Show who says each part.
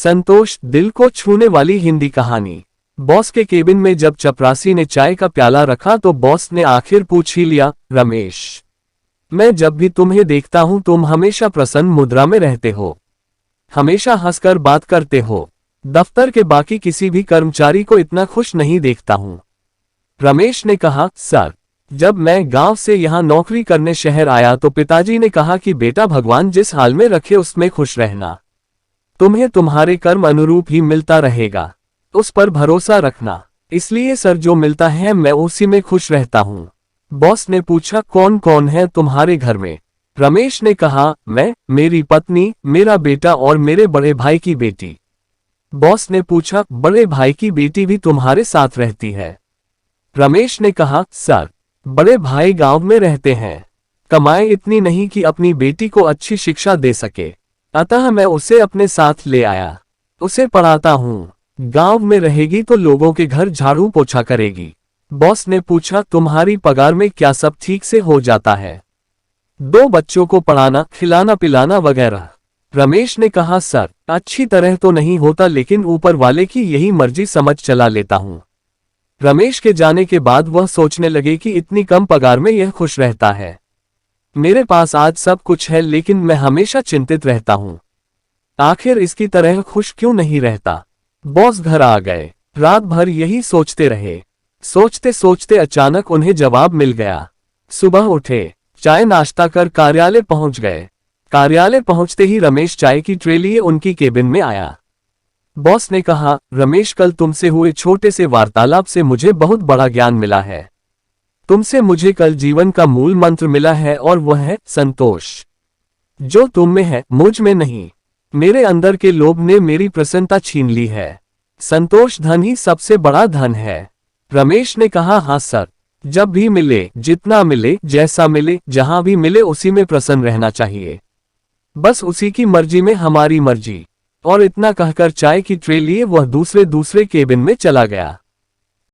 Speaker 1: संतोष, दिल को छूने वाली हिंदी कहानी। बॉस के केबिन में जब चपरासी ने चाय का प्याला रखा तो बॉस ने आखिर पूछ ही लिया, रमेश, मैं जब भी तुम्हें देखता हूं तुम हमेशा प्रसन्न मुद्रा में रहते हो, हमेशा हंसकर बात करते हो। दफ्तर के बाकी किसी भी कर्मचारी को इतना खुश नहीं देखता हूं। रमेश ने कहा, सर, जब मैं गांव से यहां नौकरी करने शहर आया तो पिताजी ने कहा कि बेटा, भगवान जिस हाल में रखे उसमें खुश रहना, तुम्हें तुम्हारे कर्म अनुरूप ही मिलता रहेगा, उस पर भरोसा रखना। इसलिए सर, जो मिलता है मैं उसी में खुश रहता हूं। बॉस ने पूछा, कौन कौन है तुम्हारे घर में? रमेश ने कहा, मैं, मेरी पत्नी, मेरा बेटा और मेरे बड़े भाई की बेटी। बॉस ने पूछा, बड़े भाई की बेटी भी तुम्हारे साथ रहती है? रमेश ने कहा, सर, बड़े भाई गांव में रहते हैं, कमाए इतनी नहीं कि अपनी बेटी को अच्छी शिक्षा दे सके, अतः मैं उसे अपने साथ ले आया, उसे पढ़ाता हूँ। गांव में रहेगी तो लोगों के घर झाड़ू पोछा करेगी। बॉस ने पूछा, तुम्हारी पगार में क्या सब ठीक से हो जाता है? 2 बच्चों को पढ़ाना, खिलाना पिलाना वगैरह। रमेश ने कहा, सर, अच्छी तरह तो नहीं होता, लेकिन ऊपर वाले की यही मर्जी समझ चला लेता हूँ। रमेश के जाने के बाद वह सोचने लगे कि इतनी कम पगार में यह खुश रहता है। मेरे पास आज सब कुछ है लेकिन मैं हमेशा चिंतित रहता हूँ, आखिर इसकी तरह खुश क्यों नहीं रहता? बॉस घर आ गए, रात भर यही सोचते रहे। सोचते सोचते अचानक उन्हें जवाब मिल गया। सुबह उठे, चाय नाश्ता कर कार्यालय पहुंच गए। कार्यालय पहुंचते ही रमेश चाय की ट्रे लिए उनकी केबिन में आया। बॉस ने कहा, रमेश, कल तुमसे हुए छोटे से वार्तालाप से मुझे बहुत बड़ा ज्ञान मिला है। तुमसे मुझे कल जीवन का मूल मंत्र मिला है और वह है संतोष। जो तुम में है, मुझ में नहीं। मेरे अंदर के लोभ ने मेरी प्रसन्नता छीन ली है। संतोष धन ही सबसे बड़ा धन है। रमेश ने कहा, हाँ सर, जब भी मिले, जितना मिले, जैसा मिले, जहां भी मिले उसी में प्रसन्न रहना चाहिए, बस उसी की मर्जी में हमारी मर्जी। और इतना कहकर चाय की ट्रे लिए वह दूसरे केबिन में चला गया।